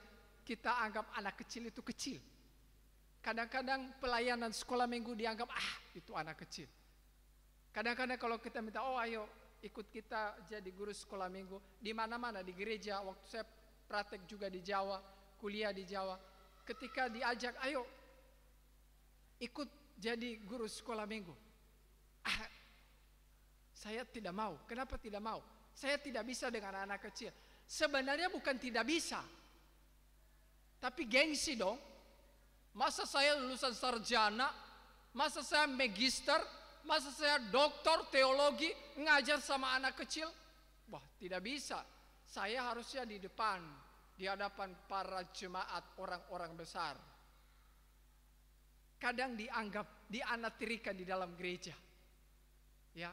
kita anggap anak kecil itu kecil. Kadang-kadang pelayanan sekolah minggu dianggap itu anak kecil. Kadang-kadang kalau kita minta, ayo ikut kita jadi guru sekolah minggu, di mana-mana di gereja. Waktu saya praktek juga di Jawa, kuliah di Jawa, ketika diajak, ayo ikut jadi guru sekolah minggu, saya tidak mau. Kenapa tidak mau? Saya tidak bisa dengan anak kecil. Sebenarnya bukan tidak bisa, tapi gengsi dong. Masa saya lulusan sarjana, masa saya magister, masa saya doktor teologi ngajar sama anak kecil? Wah, tidak bisa. Saya harusnya di depan, di hadapan para jemaat orang-orang besar. kadang dianggap dianaktirikan di dalam gereja. Ya.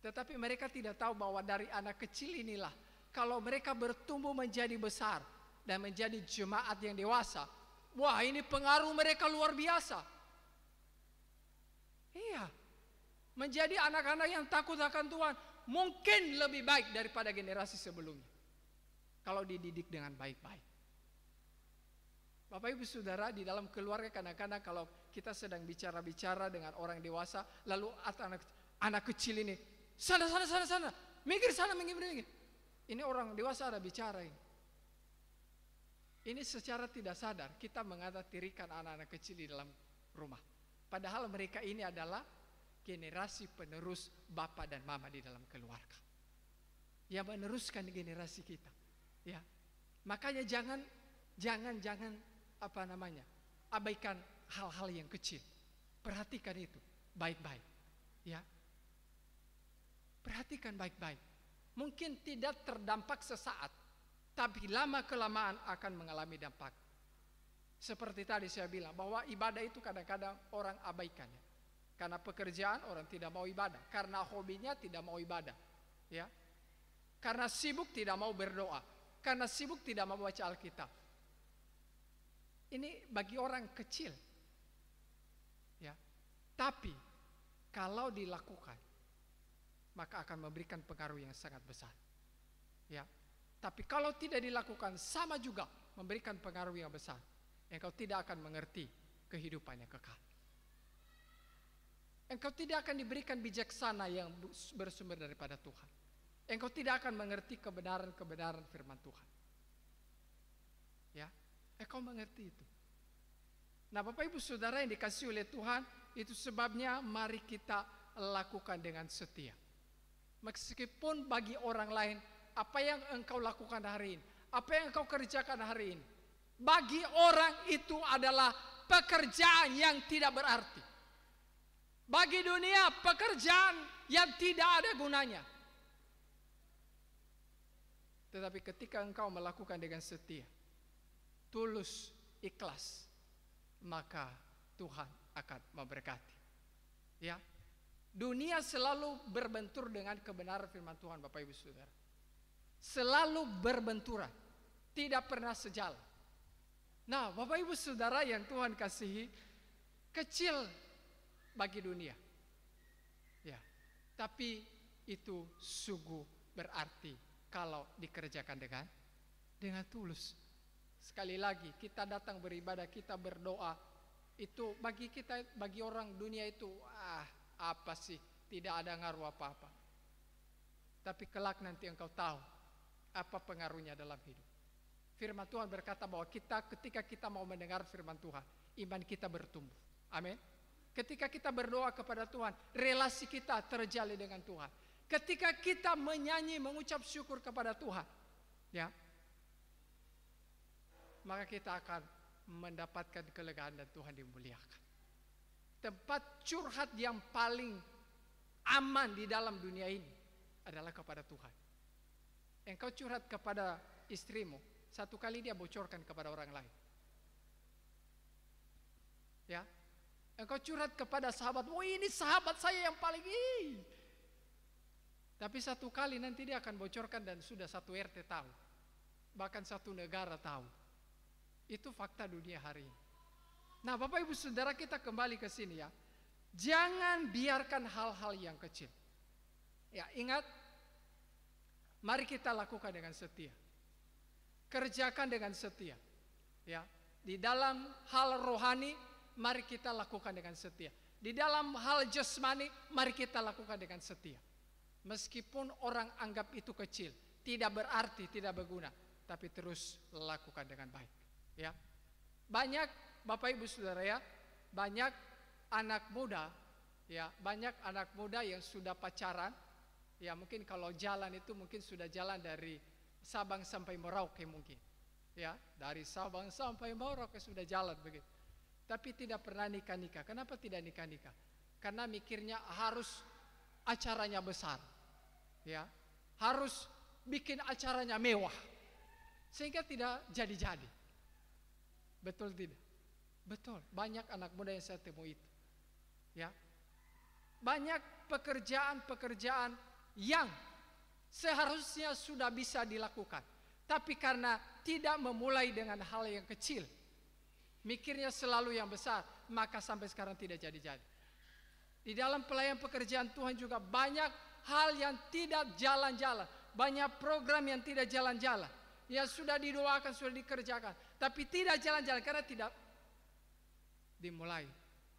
Tetapi mereka tidak tahu bahwa dari anak kecil inilah kalau mereka bertumbuh menjadi besar dan menjadi jemaat yang dewasa, wah ini pengaruh mereka luar biasa. Iya. Menjadi anak-anak yang takut akan Tuhan mungkin lebih baik daripada generasi sebelumnya. Kalau dididik dengan baik-baik. Bapak Ibu Saudara, di dalam keluarga kadang-kadang kalau kita sedang bicara-bicara dengan orang dewasa, lalu anak kecil ini, sana, minggir sana, minggir. Ini orang dewasa ada bicara ini. Ini secara tidak sadar kita mengatatirikan anak-anak kecil di dalam rumah. Padahal mereka ini adalah generasi penerus bapak dan mama di dalam keluarga. Yang meneruskan generasi kita. Ya. Makanya jangan abaikan hal-hal yang kecil. Perhatikan itu baik-baik. Ya. Perhatikan baik-baik. Mungkin tidak terdampak sesaat, tapi lama-kelamaan akan mengalami dampak. Seperti tadi saya bilang bahwa ibadah itu kadang-kadang orang abaikan ya. Karena pekerjaan orang tidak mau ibadah, karena hobinya tidak mau ibadah, ya. Karena sibuk tidak mau berdoa, karena sibuk tidak mau baca Alkitab. Ini bagi orang kecil, ya. Tapi kalau dilakukan, maka akan memberikan pengaruh yang sangat besar, ya. Tapi kalau tidak dilakukan, sama juga memberikan pengaruh yang besar. Engkau tidak akan mengerti kehidupan yang kekal. Engkau tidak akan diberikan bijaksana yang bersumber daripada Tuhan. Engkau tidak akan mengerti kebenaran-kebenaran firman Tuhan. Ya, engkau mengerti itu. Nah, Bapak Ibu Saudara yang dikasihi oleh Tuhan, itu sebabnya mari kita lakukan dengan setia. Meskipun bagi orang lain, apa yang engkau lakukan hari ini, apa yang engkau kerjakan hari ini, bagi orang itu adalah pekerjaan yang tidak berarti. Bagi dunia pekerjaan yang tidak ada gunanya. Tetapi ketika engkau melakukan dengan setia, tulus, ikhlas, maka Tuhan akan memberkati. Ya. Dunia selalu berbentur dengan kebenaran firman Tuhan, Bapak Ibu Saudara. Selalu berbenturan, tidak pernah sejalan. Nah, Bapak Ibu Saudara yang Tuhan kasihi, kecil bagi dunia, ya, tapi itu sungguh berarti kalau dikerjakan dengan tulus. Sekali lagi, kita datang beribadah, kita berdoa, itu bagi kita, bagi orang dunia itu apa sih, tidak ada ngaruh apa-apa. Tapi kelak nanti engkau tahu apa pengaruhnya dalam hidup. Firman Tuhan berkata bahwa ketika kita mau mendengar firman Tuhan, iman kita bertumbuh. Amin. Ketika kita berdoa kepada Tuhan, relasi kita terjalin dengan Tuhan. Ketika kita menyanyi, mengucap syukur kepada Tuhan, ya, maka kita akan mendapatkan kelegaan dan Tuhan dimuliakan. Tempat curhat yang paling aman di dalam dunia ini adalah kepada Tuhan. Engkau curhat kepada istrimu, satu kali dia bocorkan kepada orang lain. Ya. Engkau curhat kepada sahabat, oh ini sahabat saya yang paling Tapi satu kali nanti dia akan bocorkan dan sudah satu RT tahu. Bahkan satu negara tahu. Itu fakta dunia hari ini. Nah, Bapak Ibu Saudara, kita kembali ke sini ya. Jangan biarkan hal-hal yang kecil. Ya, ingat, mari kita lakukan dengan setia. Kerjakan dengan setia. Ya, di dalam hal rohani, mari kita lakukan dengan setia. Di dalam hal jasmani, mari kita lakukan dengan setia. Meskipun orang anggap itu kecil, tidak berarti, tidak berguna, tapi terus lakukan dengan baik. Ya, banyak Bapak Ibu Saudara ya, banyak anak muda, ya, banyak anak muda yang sudah pacaran, ya mungkin kalau jalan itu mungkin sudah jalan dari Sabang sampai Merauke mungkin, ya, dari Sabang sampai Merauke sudah jalan begitu. Tapi tidak pernah nikah-nikah. Kenapa tidak nikah-nikah? Karena mikirnya harus acaranya besar, ya, harus bikin acaranya mewah, sehingga tidak jadi-jadi. Betul tidak? Betul, banyak anak muda yang saya temui itu. Ya. Banyak pekerjaan-pekerjaan yang seharusnya sudah bisa dilakukan, tapi karena tidak memulai dengan hal yang kecil, mikirnya selalu yang besar, maka sampai sekarang tidak jadi-jadi. Di dalam pelayan pekerjaan Tuhan juga banyak hal yang tidak jalan-jalan, banyak program yang tidak jalan-jalan, yang sudah didoakan, sudah dikerjakan, tapi tidak jalan-jalan karena tidak dimulai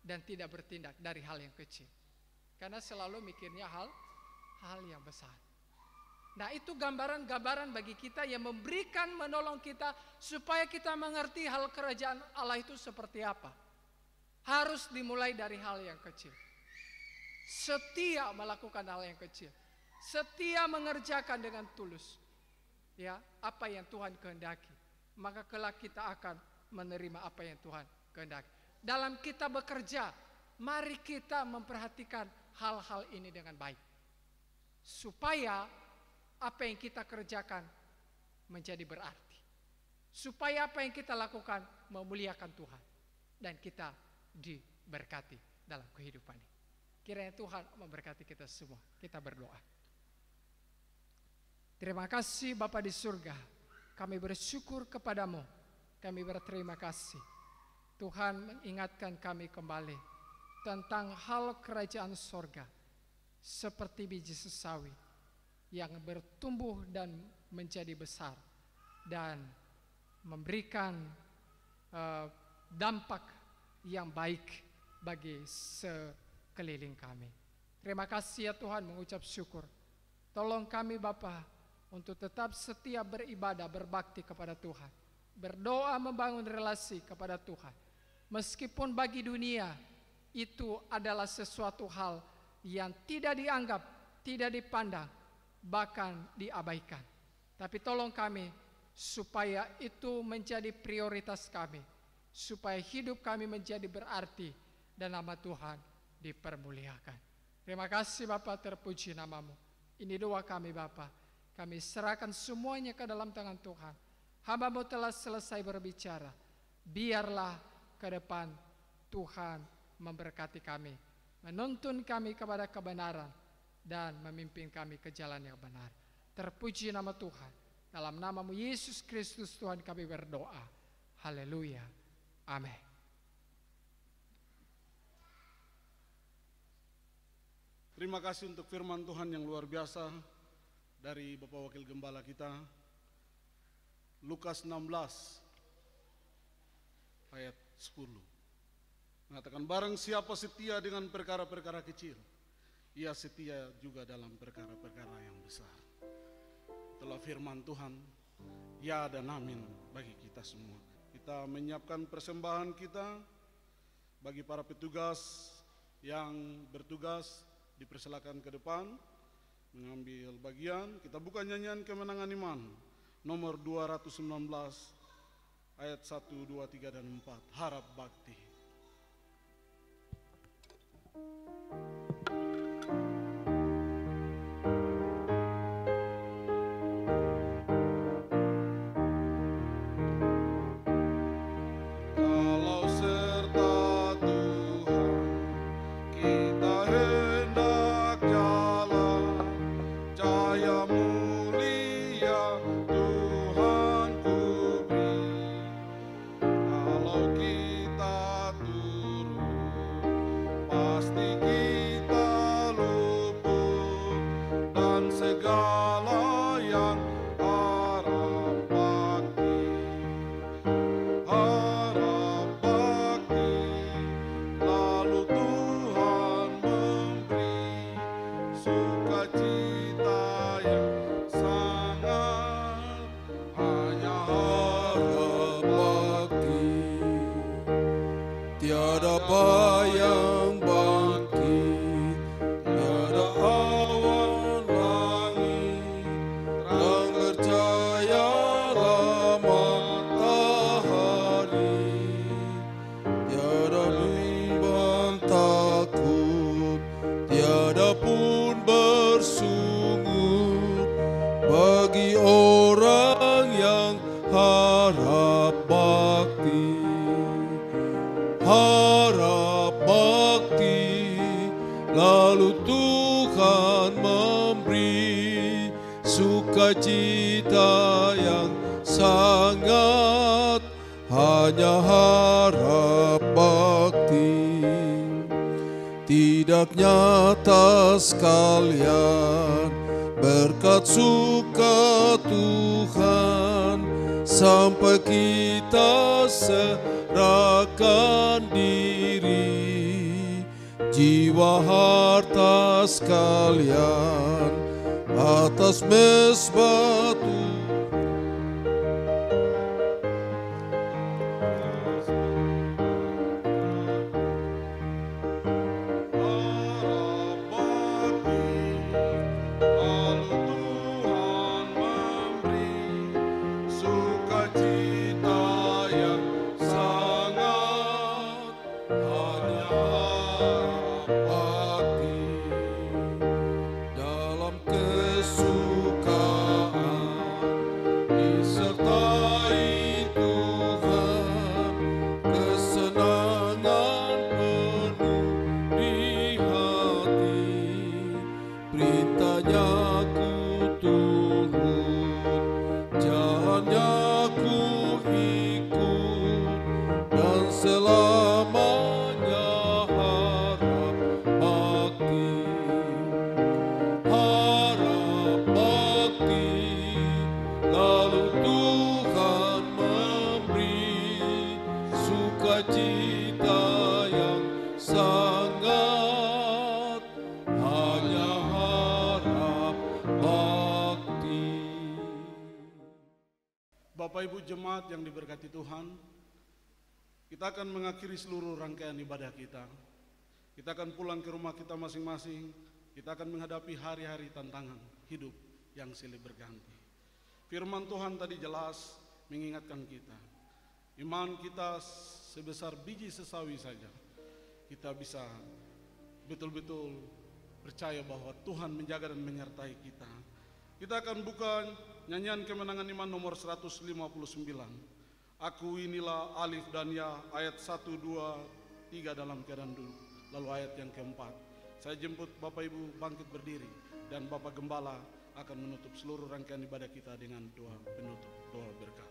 dan tidak bertindak dari hal yang kecil. Karena selalu mikirnya hal yang besar. Nah, itu gambaran-gambaran bagi kita yang memberikan, menolong kita supaya kita mengerti hal kerajaan Allah itu seperti apa. Harus dimulai dari hal yang kecil. Setia melakukan hal yang kecil. Setia mengerjakan dengan tulus. Ya, apa yang Tuhan kehendaki. Maka kelak kita akan menerima apa yang Tuhan kehendaki. Dalam kita bekerja, mari kita memperhatikan hal-hal ini dengan baik. Supaya apa yang kita kerjakan menjadi berarti. Supaya apa yang kita lakukan memuliakan Tuhan. Dan kita diberkati dalam kehidupan ini. Kiranya Tuhan memberkati kita semua. Kita berdoa. Terima kasih Bapa di surga. Kami bersyukur kepadamu. Kami berterima kasih. Tuhan mengingatkan kami kembali tentang hal kerajaan sorga. Seperti biji sesawi yang bertumbuh dan menjadi besar. Dan memberikan dampak yang baik bagi sekeliling kami. Terima kasih ya Tuhan, mengucap syukur. Tolong kami Bapa untuk tetap setia beribadah, berbakti kepada Tuhan. Berdoa membangun relasi kepada Tuhan. Meskipun bagi dunia itu adalah sesuatu hal yang tidak dianggap, tidak dipandang, bahkan diabaikan. Tapi tolong kami supaya itu menjadi prioritas kami. Supaya hidup kami menjadi berarti dan nama Tuhan dipermuliakan. Terima kasih Bapa, terpuji namamu. Ini doa kami Bapa. Kami serahkan semuanya ke dalam tangan Tuhan. Hamba-Mu telah selesai berbicara. Biarlah ke depan Tuhan memberkati kami. Menuntun kami kepada kebenaran. Dan memimpin kami ke jalan yang benar. Terpuji nama Tuhan. Dalam nama-Mu Yesus Kristus Tuhan kami berdoa. Haleluya. Amin. Terima kasih untuk firman Tuhan yang luar biasa dari Bapak Wakil Gembala kita. Lukas 16 ayat 10 mengatakan, barang siapa setia dengan perkara-perkara kecil, ia setia juga dalam perkara-perkara yang besar. Itulah firman Tuhan, ya dan amin bagi kita semua. Kita menyiapkan persembahan kita bagi para petugas yang bertugas, dipersilakan ke depan mengambil bagian. Kita buka nyanyian kemenangan iman nomor 219 ayat 1, 2, 3, dan 4. Harap bakti. harap bakti, lalu Tuhan memberi sukacita yang sangat, hanya harap bakti. Tidak nyata sekalian, berkat suka Tuhan, sampai kita serahkan diri, jiwa harta sekalian, atas mezbah Tuhan. Bapak Ibu jemaat yang diberkati Tuhan, kita akan mengakhiri seluruh rangkaian ibadah kita. Kita akan pulang ke rumah kita masing-masing. Kita akan menghadapi hari-hari tantangan hidup yang silih berganti. Firman Tuhan tadi jelas mengingatkan kita, iman kita sebesar biji sesawi saja, kita bisa betul-betul percaya bahwa Tuhan menjaga dan menyertai kita. Kita akan buka nyanyian kemenangan iman nomor 159. Aku inilah alif dan ya, ayat 1, 2, 3 dalam keadaan dulu. Lalu ayat yang keempat. Saya jemput Bapak Ibu bangkit berdiri, dan Bapak Gembala akan menutup seluruh rangkaian ibadah kita dengan doa penutup, doa berkat.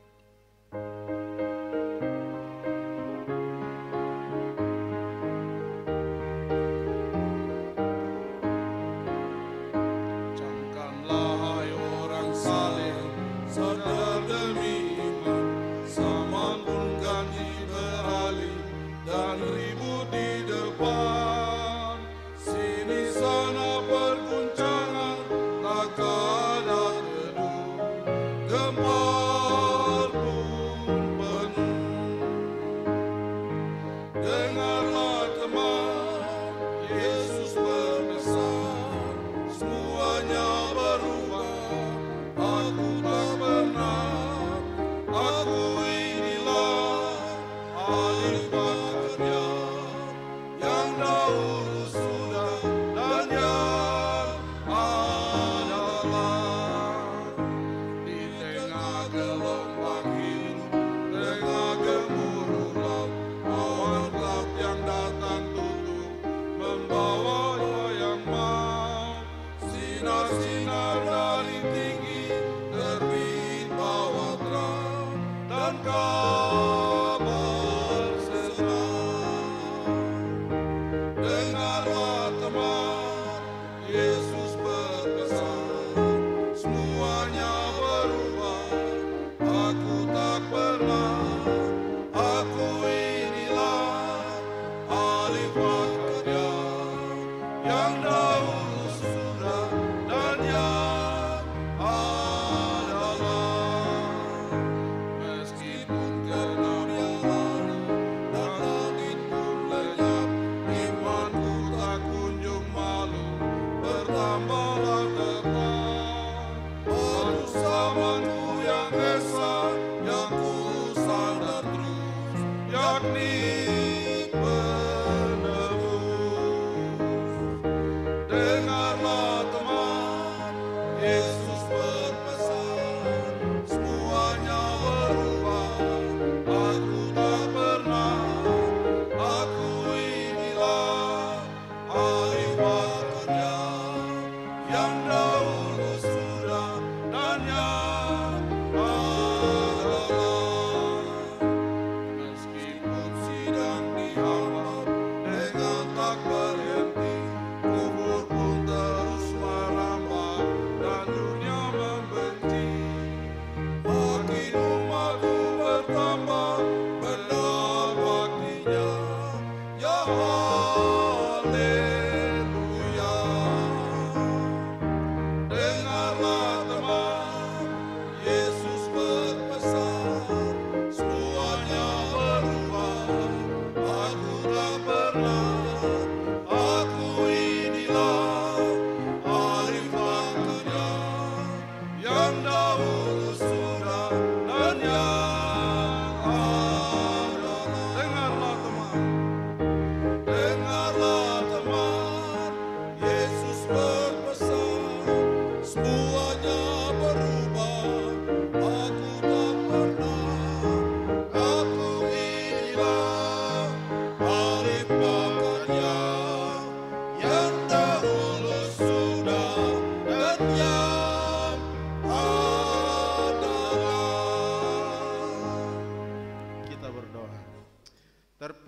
Gelombang hidup, tengah gemuruh laut, awan gelap yang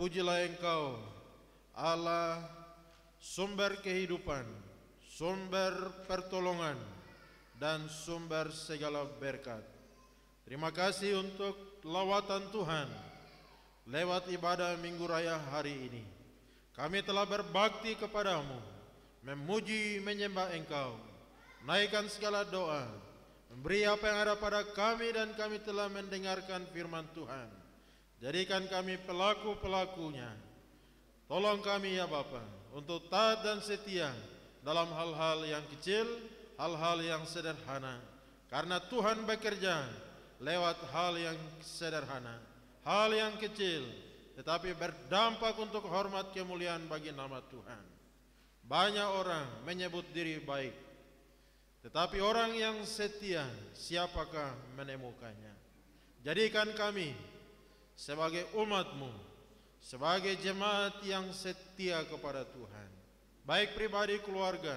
Terpujilah Engkau, Allah, sumber kehidupan, sumber pertolongan, dan sumber segala berkat. Terima kasih untuk lawatan Tuhan lewat ibadah Minggu Raya hari ini. Kami telah berbakti kepadamu, memuji menyembah Engkau, naikkan segala doa, memberi apa yang ada pada kami, dan kami telah mendengarkan firman Tuhan. Jadikan kami pelaku-pelakunya. Tolong kami ya Bapa untuk taat dan setia dalam hal-hal yang kecil, hal-hal yang sederhana. Karena Tuhan bekerja lewat hal yang sederhana, hal yang kecil, tetapi berdampak untuk hormat kemuliaan bagi nama Tuhan. Banyak orang menyebut diri baik, tetapi orang yang setia, siapakah menemukannya? Jadikan kami sebagai umat-Mu, sebagai jemaat yang setia kepada Tuhan, baik pribadi, keluarga,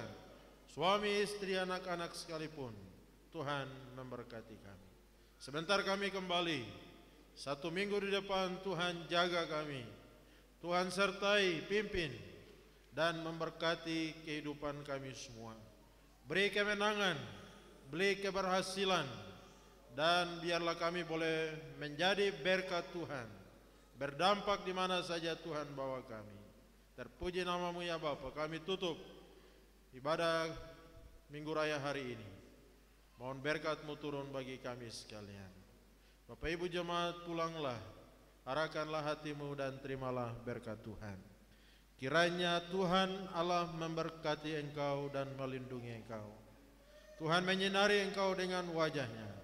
suami, istri, anak-anak sekalipun. Tuhan memberkati kami. Sebentar kami kembali, 1 minggu di depan. Tuhan jaga kami, Tuhan sertai, pimpin, dan memberkati kehidupan kami semua. Beri kemenangan, beri keberhasilan, dan biarlah kami boleh menjadi berkat Tuhan, berdampak di mana saja Tuhan bawa kami. Terpuji nama-Mu ya Bapa. Kami tutup ibadah Minggu Raya hari ini. Mohon berkat-Mu turun bagi kami sekalian. Bapak Ibu jemaat, pulanglah, arahkanlah hatimu dan terimalah berkat Tuhan. Kiranya Tuhan Allah memberkati engkau dan melindungi engkau. Tuhan menyinari engkau dengan wajah-Nya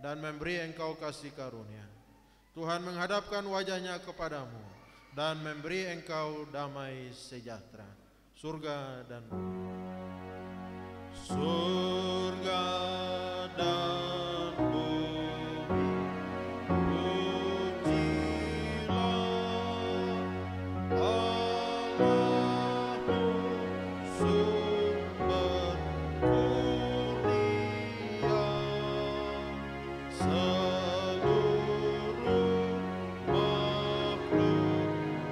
dan memberi engkau kasih karunia. Tuhan menghadapkan wajah-Nya kepadamu dan memberi engkau damai sejahtera. Surga dan bumi. Surga dan bumi, pujilah Allahmu, sumber kurnia. Seluruh makhluk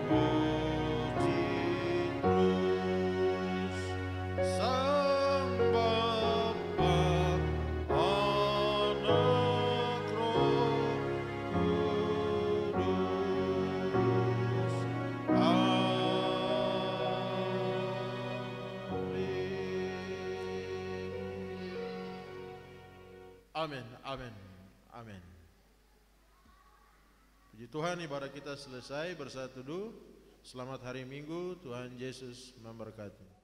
puji terus Sang Bapa, Anak, Roh Kudus. Amin. Amin. Amin. Puji Tuhan, ibadah kita selesai. Bersatu teduh. Selamat hari Minggu. Tuhan Yesus memberkati.